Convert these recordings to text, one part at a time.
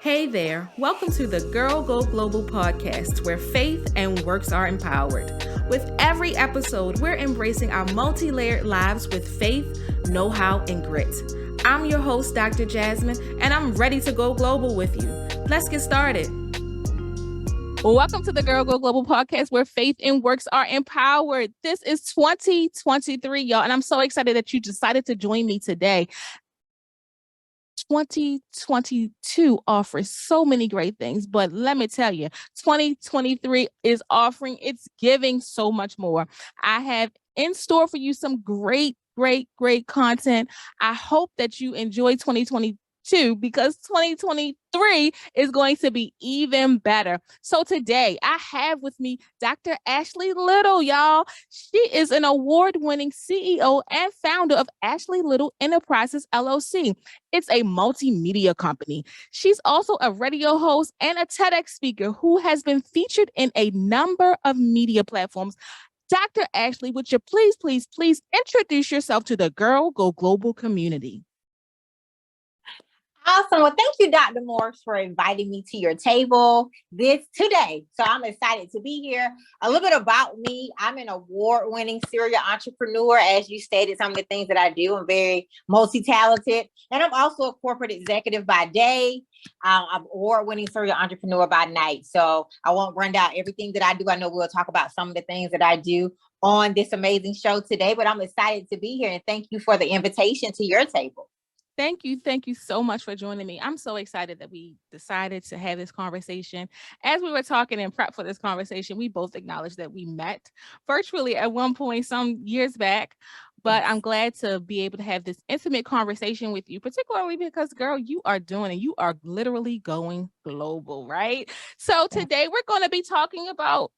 Hey there, welcome to the Girl Go Global podcast, where faith and works are empowered. With every episode, we're embracing our multi-layered lives with faith, know-how, and grit. I'm your host, Dr. Jasmine, and I'm ready to go global with you. Let's get started. Welcome to the Girl Go Global podcast, where faith and works are empowered. This is 2023, y'all, and I'm so excited that you decided to join me today. 2022 offers so many great things, but let me tell you, 2023 is offering, it's giving so much more. I have in store for you some great content. I hope that you enjoy 2022 because 2023 is going to be even better. So today I have with me Dr. Ashley Little, y'all. She is an award-winning CEO and founder of Ashley Little Enterprises, LLC. It's a multimedia company. She's also a radio host and a TEDx speaker who has been featured in a number of media platforms. Dr. Ashley, would you please introduce yourself to the Girl Go Global community? Awesome. Well, thank you, Dr. Morris, for inviting me to your table today. So I'm excited to be here. A little bit about me. I'm an award-winning serial entrepreneur. As you stated, some of the things that I do, I'm very multi-talented. And I'm also a corporate executive by day. I'm an award-winning serial entrepreneur by night. So I won't run down everything that I do. I know we'll talk about some of the things that I do on this amazing show today, but I'm excited to be here. And thank you for the invitation to your table. Thank you so much for joining me. I'm so excited that we decided to have this conversation. As we were talking and prep for this conversation, we both acknowledged that we met virtually at one point some years back, but I'm glad to be able to have this intimate conversation with you, particularly because, girl, you are literally going global, right? So today we're going to be talking about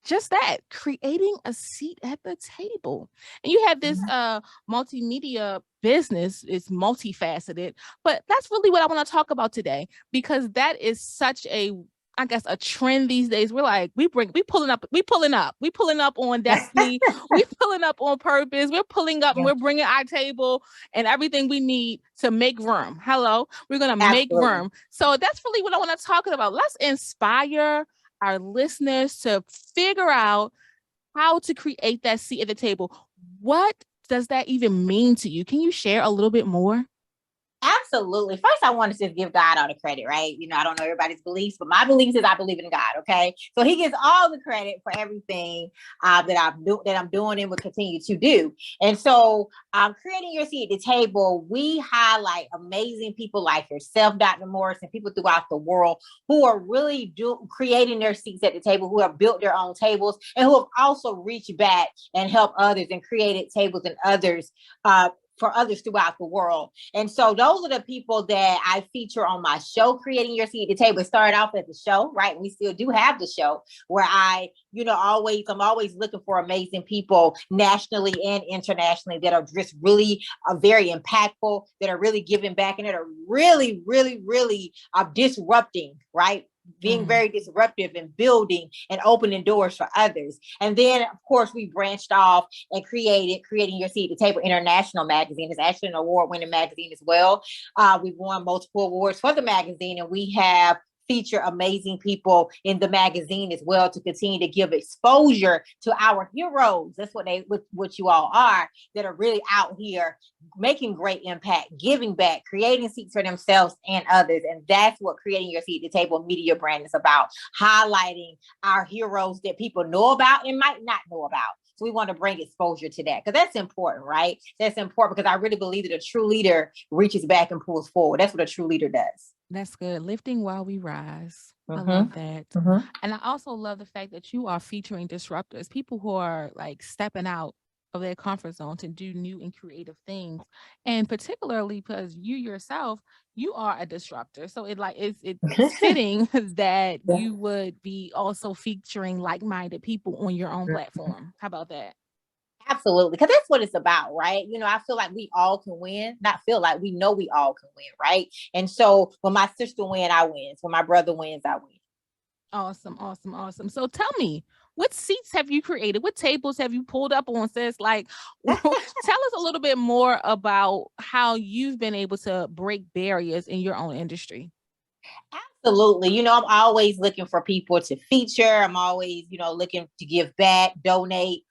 just that, creating a seat at the table. And you have this multimedia business, it's multifaceted, but that's really what I want to talk about today, because that is such a trend these days. We're like, we pulling up on destiny, we pulling up on purpose, we're pulling up and we're bringing our table and everything we need to make room. We're going to make room. So that's really what I want to talk about. Let's inspire our listeners to figure out how to create that seat at the table. What does that even mean to you? Can you share a little bit more? Absolutely. First, I want to just give God all the credit, right? I don't know everybody's beliefs, but my beliefs is I believe in God. Okay. So he gets all the credit for everything that I'm doing and will continue to do. And so creating your seat at the table, we highlight amazing people like yourself, Dr. Morris, and people throughout the world who are really creating their seats at the table, who have built their own tables and who have also reached back and helped others and created tables and others for others throughout the world. And so those are the people that I feature on my show, Creating Your Seat at the Table. It started off at the show, right? We still do have the show where I'm always looking for amazing people nationally and internationally that are just really very impactful, that are really giving back, and that are really disrupting, right? Being very disruptive and building and opening doors for others. And then, of course, we branched off and created Creating Your Seat at the Table International Magazine. It's actually an award-winning magazine as well. We've won multiple awards for the magazine, and we have feature amazing people in the magazine as well to continue to give exposure to our heroes. That's what you all are, that are really out here making great impact, giving back, creating seats for themselves and others. And that's what Creating Your Seat at the Table media brand is about, highlighting our heroes that people know about and might not know about. So we want to bring exposure to that because that's important, right? That's important because I really believe that a true leader reaches back and pulls forward. That's what a true leader does. That's good. Lifting while we rise. I love that. And I also love the fact that you are featuring disruptors, people who are like stepping out of their comfort zone to do new and creative things. And particularly because you yourself, you are a disruptor. So it's fitting that you would be also featuring like-minded people on your own platform. How about that? Absolutely. Because that's what it's about, right? I feel like we all can win. Not feel like, we know we all can win, right? And so when my sister wins, I win. When my brother wins, I win. Awesome. So tell me, what seats have you created? What tables have you pulled up on, sis? Like, tell us a little bit more about how you've been able to break barriers in your own industry. Absolutely. I'm always looking for people to feature. I'm always, looking to give back, donate.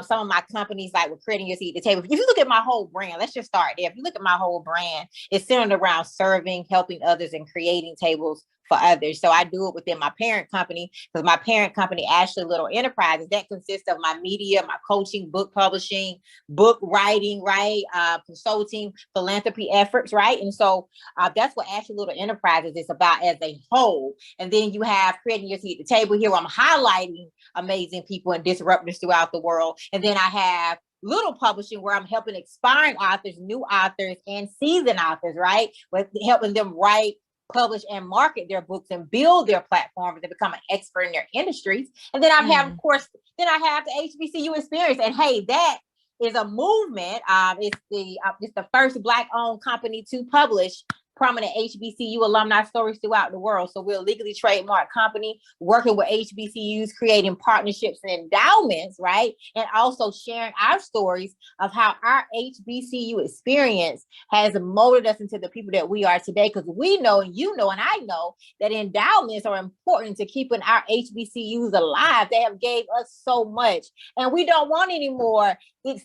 Some of my companies, like with creating your seat at the table. If you look at my whole brand, let's just start there. If you look at my whole brand, it's centered around serving, helping others, and creating tables for others. So I do it within my parent company, because my parent company, Ashley Little Enterprises, that consists of my media, my coaching, book publishing, book writing, right? Consulting, philanthropy efforts, right? And so that's what Ashley Little Enterprises is about as a whole. And then you have creating your seat at the table here, where I'm highlighting amazing people and disruptors throughout the world. And then I have Little Publishing, where I'm helping aspiring authors, new authors, and seasoned authors, right? With helping them write, publish, and market their books and build their platforms and become an expert in their industries. And then I have, of course, then I have the HBCU experience. And hey, that is a movement. It's the first Black-owned company to publish prominent HBCU alumni stories throughout the world. So we're a legally trademarked company working with HBCUs, creating partnerships and endowments, right? And also sharing our stories of how our HBCU experience has molded us into the people that we are today. Because we know, and you know, and I know that endowments are important to keeping our HBCUs alive. They have gave us so much, and we don't want any more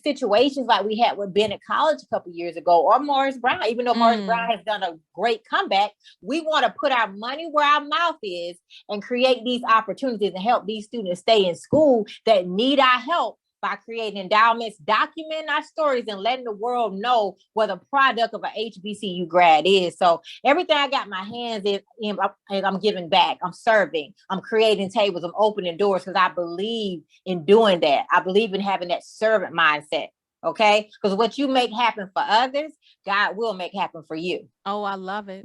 situations like we had with Bennett College a couple years ago, or Morris Brown. Even though Morris Brown has done a great comeback, we want to put our money where our mouth is and create these opportunities and help these students stay in school that need our help by creating endowments, documenting our stories, and letting the world know what the product of an HBCU grad is. So everything I got my hands in, I'm giving back. I'm serving. I'm creating tables. I'm opening doors, because I believe in doing that. I believe in having that servant mindset. Okay? Because what you make happen for others, God will make happen for you. Oh, I love it.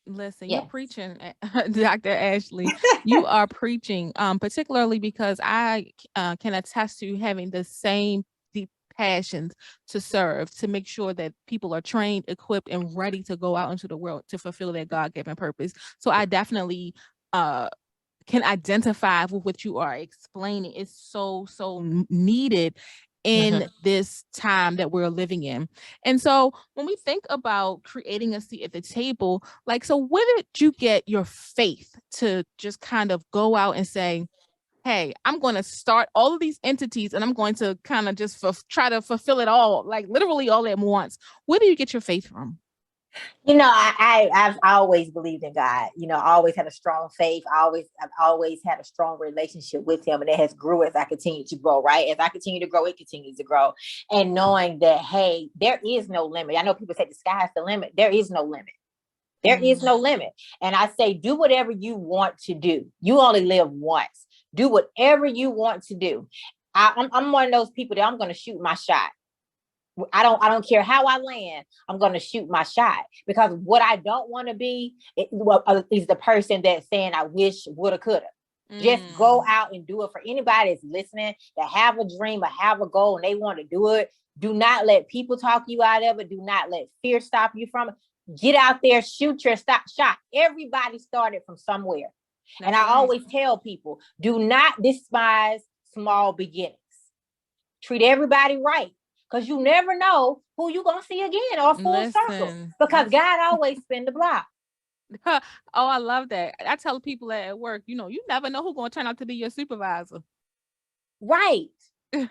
Listen, you're Yes. preaching, Dr. Ashley. You are preaching, particularly because I can attest to having the same deep passions to serve, to make sure that people are trained, equipped, and ready to go out into the world to fulfill their God-given purpose. So I definitely can identify with what you are explaining. It's so needed in this time that we're living in. And so when we think about creating a seat at the table, like, so where did you get your faith to just kind of go out and say, hey, I'm going to start all of these entities and I'm going to kind of just try to fulfill it all, like literally all at once? Where do you get your faith from? I've always believed in God. I always had a strong faith. I've always had a strong relationship with Him, and it has grew as I continue to grow. Right, as I continue to grow, it continues to grow. And knowing that, hey, there is no limit. I know people say the sky's the limit. There is no limit. There is no limit. And I say, do whatever you want to do. You only live once. Do whatever you want to do. I'm one of those people that I'm going to shoot my shot. I don't care how I land. I'm going to shoot my shot, because what I don't want to be is the person that's saying I wish, woulda, coulda. Just go out and do it. For anybody that's listening, that have a dream or have a goal and they want to do it, do not let people talk you out of it. Do not let fear stop you from it. Get out there, shoot your shot. Everybody started from somewhere. And I always tell people, do not despise small beginnings. Treat everybody right, because you never know who you're going to see again, or full circle, because God always spin the block. Oh, I love that. I tell people at work, you never know who's going to turn out to be your supervisor. Right.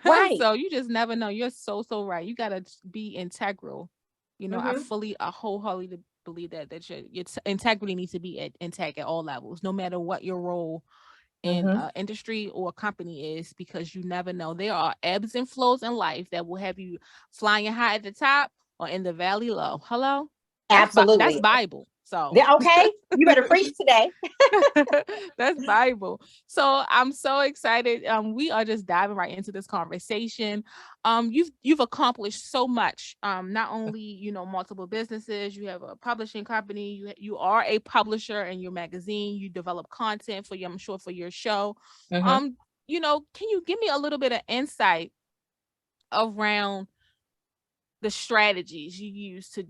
Right. So you just never know. You're so right. You got to be integral. I wholeheartedly believe that your integrity needs to be intact at all levels, no matter what your role in industry or company is, because you never know. There are ebbs and flows in life that will have you flying high at the top or in the valley low. Hello? Absolutely. That's Bible. So okay, you better preach today. That's Bible. So I'm so excited. We are just diving right into this conversation. You've accomplished so much. Not only multiple businesses, you have a publishing company. You are a publisher in your magazine. You develop content for I'm sure for your show. Can you give me a little bit of insight around the strategies you use to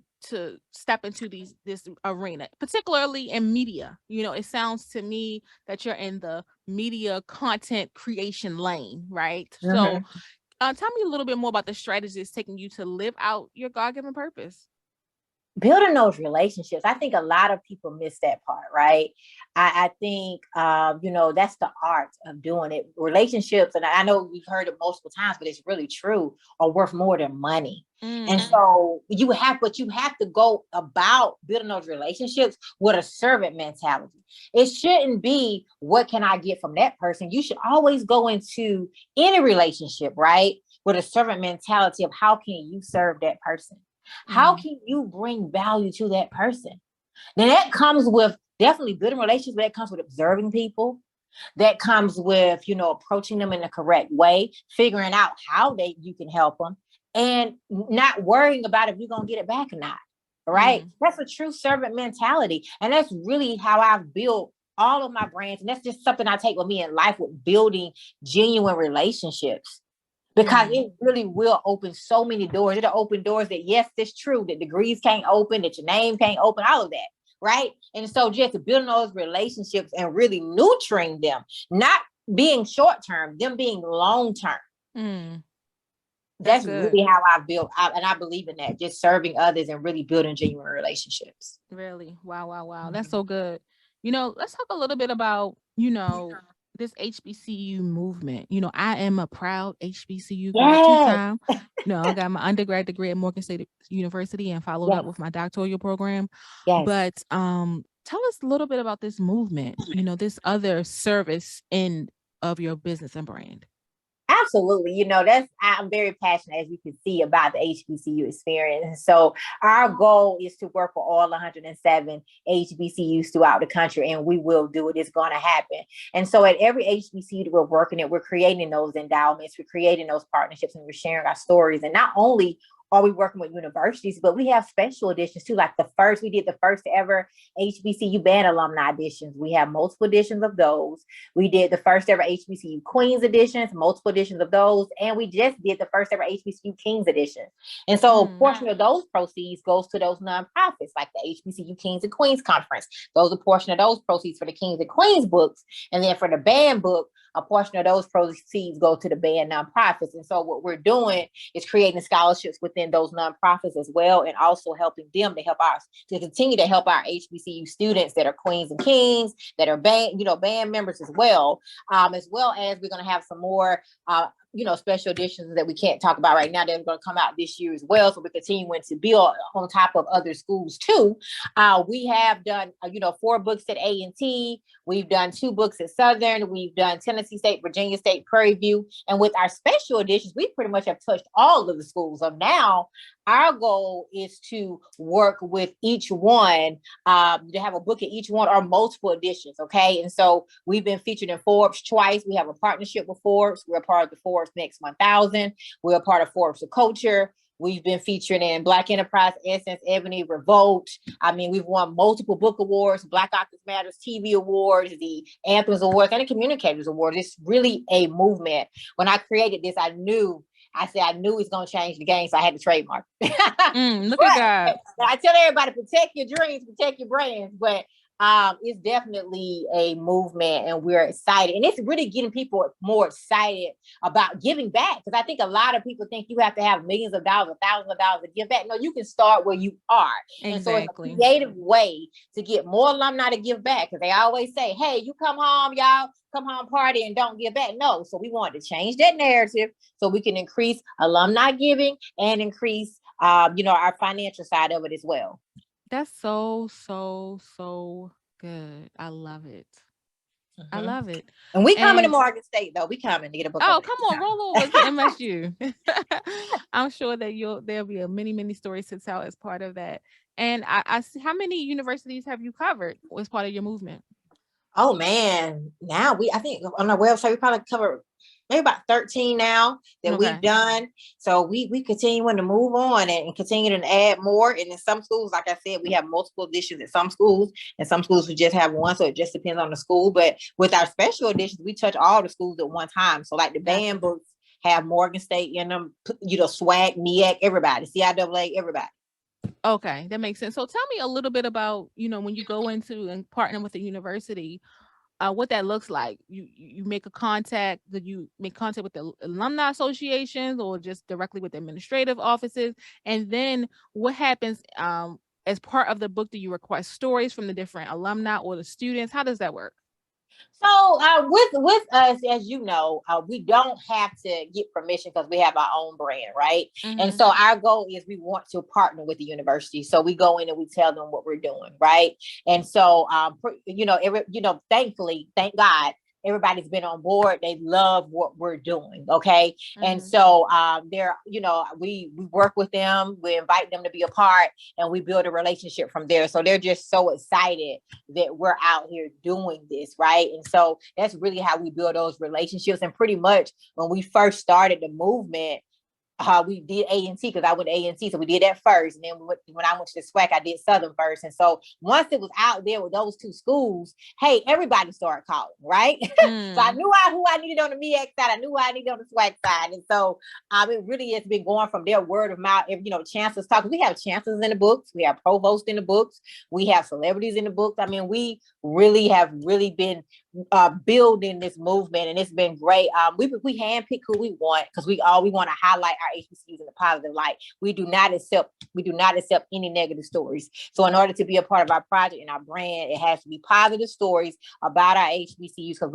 step into this arena, particularly in media? It sounds to me that you're in the media content creation lane, right? So tell me a little bit more about the strategies taking you to live out your God-given purpose. building those relationships. I think a lot of people miss that part, right? I think, that's the art of doing it. Relationships, and I know we've heard it multiple times, but it's really true, are worth more than money. And so you have to go about building those relationships with a servant mentality. It shouldn't be, what can I get from that person? You should always go into any relationship, right, with a servant mentality of, how can you serve that person? How can you bring value to that person? Then that comes with definitely building relationships, but that comes with observing people. That comes with, approaching them in the correct way, figuring out how you can help them, and not worrying about if you're going to get it back or not. Right? That's a true servant mentality. And that's really how I've built all of my brands. And that's just something I take with me in life, with building genuine relationships. Because it really will open so many doors. It'll open doors that, yes, it's true, that degrees can't open, that your name can't open, all of that. Right. And so just building those relationships and really nurturing them, not being short term, them being long term. That's really how I built. And I believe in that, just serving others and really building genuine relationships. Really? Wow. That's so good. Let's talk a little bit about, this HBCU movement. I am a proud HBCU grad, two-time. I got my undergrad degree at Morgan State University and followed up with my doctoral program. But tell us a little bit about this movement, this other service end of your business and brand. Absolutely. I'm very passionate, as you can see, about the HBCU experience. So our goal is to work for all 107 HBCUs throughout the country, and we will do it. It's going to happen. And so at every HBCU that we're working at, we're creating those endowments, we're creating those partnerships, and we're sharing our stories. And not only are we working with universities, but we have special editions too. Like we did the first ever HBCU band alumni editions. We have multiple editions of those. We did the first ever HBCU Queens editions, multiple editions of those. And we just did the first ever HBCU Kings edition. And so a portion of those proceeds goes to those nonprofits, like the HBCU Kings and Queens Conference. Those, a portion of those proceeds for the Kings and Queens books. And then for the band book, a portion of those proceeds go to the band nonprofits. And so what we're doing is creating scholarships within those nonprofits as well, and also helping them to continue to help our HBCU students that are Queens and Kings, that are band members as well as we're going to have some more special editions that we can't talk about right now that are going to come out this year as well. So we're continuing to build on top of other schools too. We have done 4 books at A&T. We've done 2 books at Southern. We've done Tennessee State, Virginia State, Prairie View. And with our special editions, we pretty much have touched all of the schools. So now our goal is to work with each one, to have a book at each one or multiple editions. Okay. And so we've been featured in Forbes twice. We have a partnership with Forbes. We're a part of the Forbes Next 1000. We're a part of Forbes of Culture. We've been featured in Black Enterprise, Essence, Ebony, Revolt. I mean, we've won multiple book awards, Black Authors Matters TV Awards, the Anthems Awards, and the Communicators Awards. It's really a movement. When I created this, I knew it's going to change the game, so I had to trademark. Look at God. I tell everybody, protect your dreams, protect your brands, but it's definitely a movement, and we're excited. And it's really getting people more excited about giving back, because I think a lot of people think you have to have millions of dollars or thousands of dollars to give back. No, you can start where you are. Exactly. And so it's a creative way to get more alumni to give back, because they always say, hey, you come home, y'all, come home party and don't give back. No. So we want to change that narrative so we can increase alumni giving and increase, our financial side of it as well. That's so good. I love it. I love it. And we coming to Morgan State, though. We coming to get a book. Oh, come on, roll over to MSU. I'm sure that there'll be many stories to tell as part of that. And I see, how many universities have you covered as part of your movement? Oh man, now I think on our website we probably cover maybe about 13 now that we've done. So we continuing to move on and continue to add more. And in some schools, like I said, we have multiple editions at some schools, and some schools we just have one. So it just depends on the school. But with our special editions, we touch all the schools at one time. So like the band books have Morgan State in them, SWAC, MEAC, everybody, CIAA, everybody. Okay, that makes sense. So tell me a little bit about, when you go into and partner with a university, what that looks like. You make a contact. Did you make contact with the alumni associations or just directly with the administrative offices? And then what happens as part of the book, do you request stories from the different alumni or the students? How does that work? So with us, as you know, we don't have to get permission because we have our own brand, right? And Mm-hmm. so our goal is we want to partner with the university. So we go in and we tell them what we're doing, right? And so thankfully, thank God, everybody's been on board. They love what we're doing. Okay. And Mm-hmm. so we work with them, we invite them to be a part, and we build a relationship from there. So they're just so excited that we're out here doing this, right? And so that's really how we build those relationships. And pretty much when we first started the movement, we did A&T because I went to A&T, so we did that first, and then when I went to the SWAC, I did Southern first. And so once it was out there with those two schools, hey, everybody started calling, right? So I knew who I needed on the MEX side, I knew who I needed on the SWAC side, and so it really has been going from their word of mouth. If chancellors talk, we have chancellors in the books, we have provosts in the books, we have celebrities in the books. I mean, we really have been building this movement, and it's been great. We handpick who we want because we want to highlight our HBCUs in a positive light. We do not accept any negative stories. So in order to be a part of our project and our brand, it has to be positive stories about our HBCUs because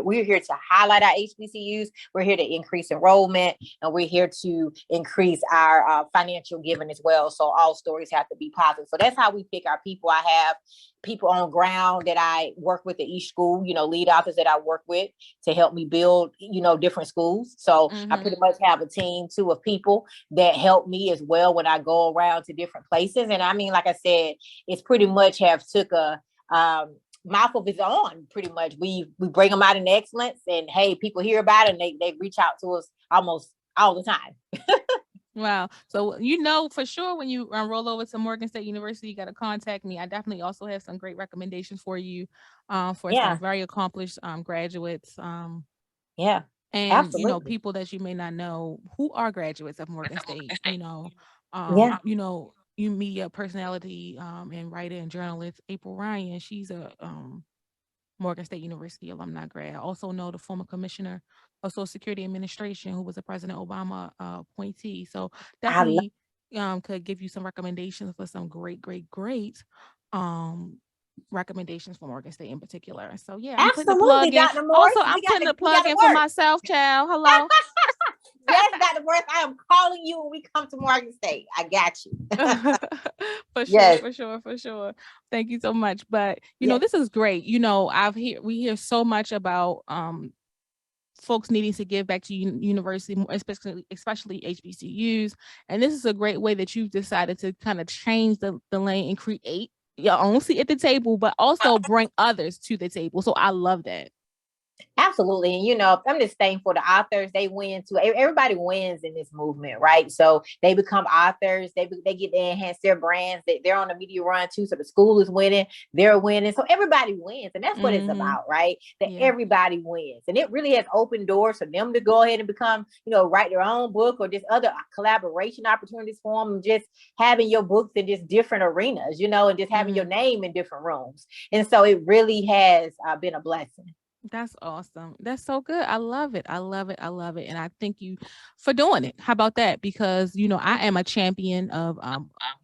we're here to highlight our HBCUs. We're here to increase enrollment, and we're here to increase our financial giving as well. So all stories have to be positive. So that's how we pick our people. I have people on ground that I work with at each school, lead authors that I work with to help me build, different schools. So I pretty much have a team too of people that help me as well when I go around to different places. And I mean, like I said, it's pretty much have took a mouth of its own. Pretty much we bring them out in excellence, and hey, people hear about it and they reach out to us almost all the time. Wow. So, for sure when you roll over to Morgan State University, you got to contact me. I definitely also have some great recommendations for you for some Yeah. very accomplished graduates. Yeah. And, Absolutely. people that you may not know who are graduates of Morgan State, Yeah. you media personality and writer and journalist April Ryan. She's a Morgan State University alumni grad. I also know the former commissioner of Social Security Administration, who was a President Obama appointee. So I love definitely could give you some recommendations for some great um, recommendations for Morgan State in particular. So yeah, I'm putting the Absolutely, plug in. Dr. Morris. Also, I'm putting the We plug gotta in for work. myself, child. Hello. Yes, Dr. Morris, I am calling you when we come to Morgan State. I got you. For sure, Yes. for sure, for sure. Thank you so much. But Yes. this is great. We hear so much about folks needing to give back to university, especially HBCUs. And this is a great way that you've decided to kind of change the lane and create your own seat at the table, but also bring others to the table. So I love that. Absolutely. And, I'm just thankful the authors, they win too. Everybody wins in this movement, right? So they become authors. They get to enhance their brands. They're on the media run too. So the school is winning. They're winning. So everybody wins. And that's what it's about, right? That everybody wins. And it really has opened doors for them to go ahead and become, write their own book or just other collaboration opportunities for them. Just having your books in just different arenas, and just having your name in different rooms. And so it really has been a blessing. That's awesome. That's so good. I love it. I love it. I love it. And I thank you for doing it. How about that? Because, I am a champion of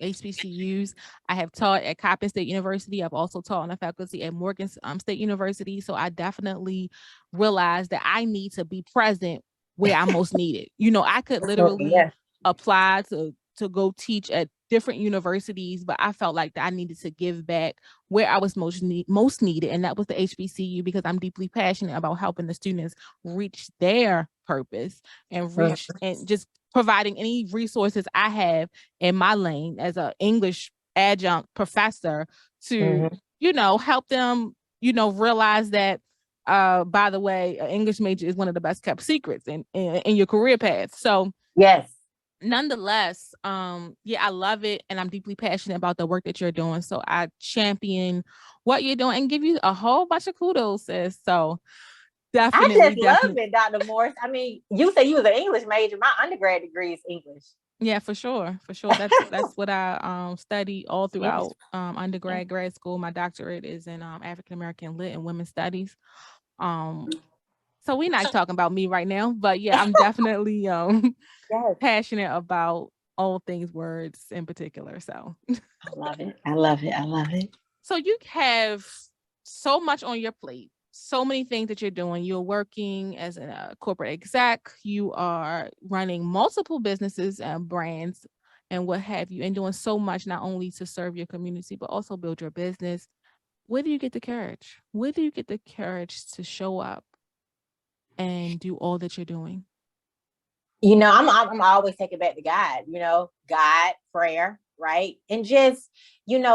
HBCUs. I have taught at Coppin State University. I've also taught on the faculty at Morgan State University. So I definitely realized that I need to be present where I'm most needed. I could literally apply to go teach at different universities, but I felt like that I needed to give back where I was most needed, and that was the HBCU, because I'm deeply passionate about helping the students reach their purpose and reach and just providing any resources I have in my lane as an English adjunct professor to help them realize that by the way, an English major is one of the best kept secrets in your career path. So yes. Nonetheless, I love it, and I'm deeply passionate about the work that you're doing. So I champion what you're doing and give you a whole bunch of kudos, sis. So I definitely, just love it, Dr. Morris. I mean, you say you was an English major. My undergrad degree is English. Yeah, for sure, for sure. That's what I studied all throughout undergrad, grad school. My doctorate is in African American Lit and Women's Studies. So we're not talking about me right now, but yeah, I'm definitely Yes. passionate about all things words in particular. So I love it. I love it. I love it. So you have so much on your plate, so many things that you're doing. You're working as a corporate exec, you are running multiple businesses and brands and what have you, and doing so much not only to serve your community, but also build your business. Where do you get the courage? Where do you get the courage to show up and do all that you're doing? I'm always taking back to God, God, prayer, right? And just,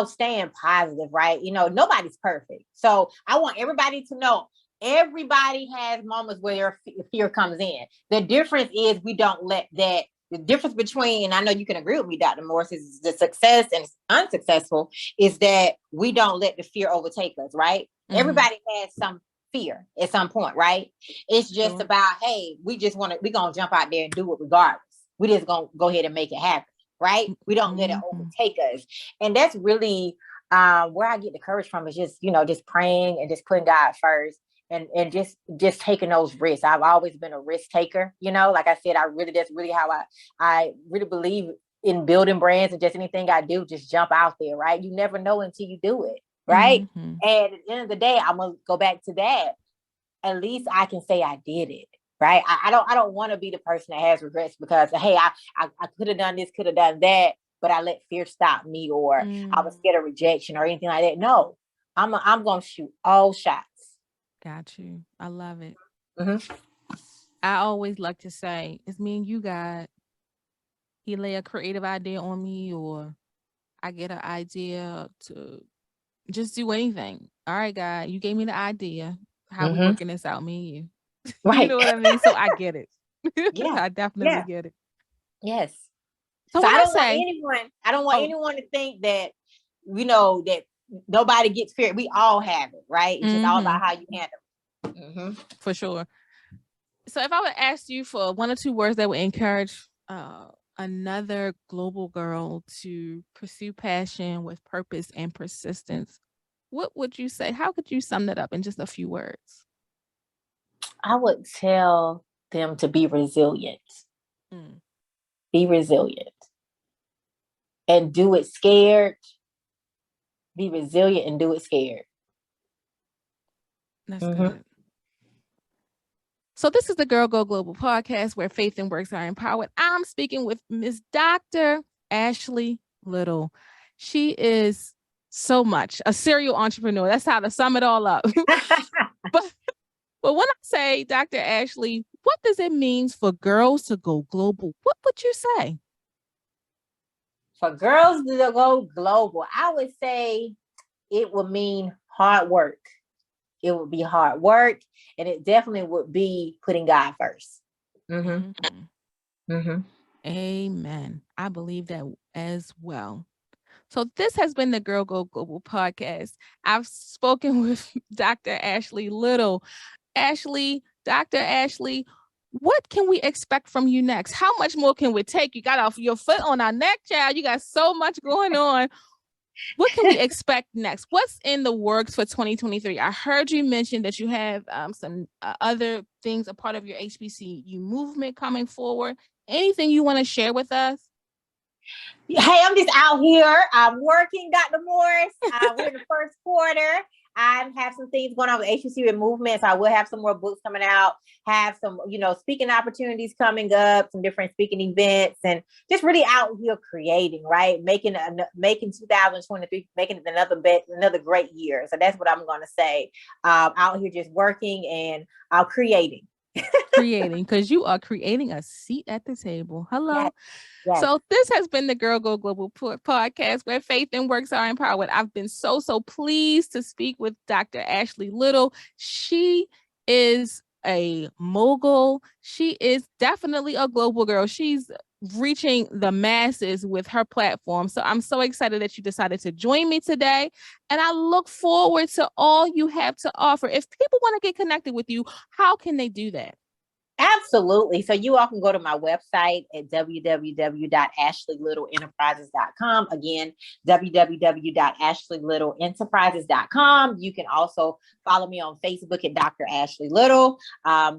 staying positive, right? Nobody's perfect. So I want everybody to know everybody has moments where fear comes in. The difference is we don't let that, the difference between, and I know you can agree with me, Dr. Morris, is the success and unsuccessful is that we don't let the fear overtake us, right? Mm-hmm. Everybody has some fear at some point, right? It's just about, hey, we're gonna jump out there and do it regardless. We just gonna go ahead and make it happen, right? We don't let it overtake us. And that's really where I get the courage from, is just, just praying and just putting God first and just taking those risks. I've always been a risk taker, like I said, that's really how I really believe in building brands, and just anything I do, just jump out there, right? You never know until you do it. Right. Mm-hmm. And at the end of the day, I'm going to go back to that. At least I can say I did it. Right. I don't want to be the person that has regrets because, hey, I could have done this, could have done that, but I let fear stop me, or I was scared of rejection or anything like that. No, I'm going to shoot all shots. Got you. I love it. Mm-hmm. I always like to say, it's me and you, God. He lay a creative idea on me, or I get an idea to just do anything. All right, God, you gave me the idea. How we working this out, me and you. Right. You know what I mean? So I get it. Yeah. I definitely get it. Yes. So I don't want anyone to think that, that nobody gets fear. We all have it, right? It's just all about how you handle it. Mm-hmm. For sure. So if I would ask you for one or two words that would encourage another global girl to pursue passion with purpose and persistence, what would you say? How could you sum that up in just a few words? I would tell them to be resilient. Be resilient. And do it scared. Be resilient and do it scared. That's good. So this is the Girl Go Global podcast, where faith and works are empowered. I'm speaking with Ms. Dr. Ashley Little. She is so much a serial entrepreneur. That's how to sum it all up. But when I say, Dr. Ashley, what does it mean for girls to go global? What would you say? For girls to go global, I would say it would mean hard work. It would be hard work, and it definitely would be putting God first. Amen. I believe that as well. So this has been the Girl Go Global podcast. I've spoken with Dr. Ashley Little. Dr. Ashley, what can we expect from you next? How much more can we take? You got off your foot on our neck, child. You got so much going on. What can we expect next? What's in the works for 2023? I heard you mention that you have some other things, a part of your HBCU movement coming forward. Anything you want to share with us? Hey, I'm just out here. I'm working, Dr. Morris. We're in the first quarter. I have some things going on with HBCU movement. So I will have some more books coming out, have some, speaking opportunities coming up, some different speaking events, and just really out here creating, right? Making 2023, making it another great year. So that's what I'm going to say. Out here just working and creating. Creating, because you are creating a seat at the table. Hello. Yes. So this has been the Girl Go Global podcast, where faith and works are empowered. I've been so pleased to speak with Dr. Ashley Little. She is a mogul. She is definitely a global girl. She's reaching the masses with her platform. So I'm so excited that you decided to join me today. And I look forward to all you have to offer. If people want to get connected with you, how can they do that? Absolutely. So you all can go to my website at www.ashleylittlenterprises.com. Again, www.ashleylittlenterprises.com. You can also follow me on Facebook at Dr. Ashley Little.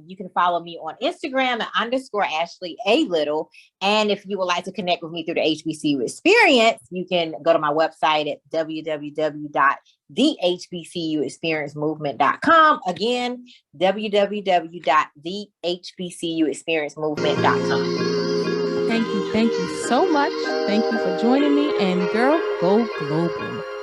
You can follow me on Instagram at _Ashley A Little. And if you would like to connect with me through the HBCU experience, you can go to my website at www.thehbcuexperiencemovement.com. Again, www.thehbcuexperiencemovement.com. Thank you so much. Thank you for joining me. And girl, go global.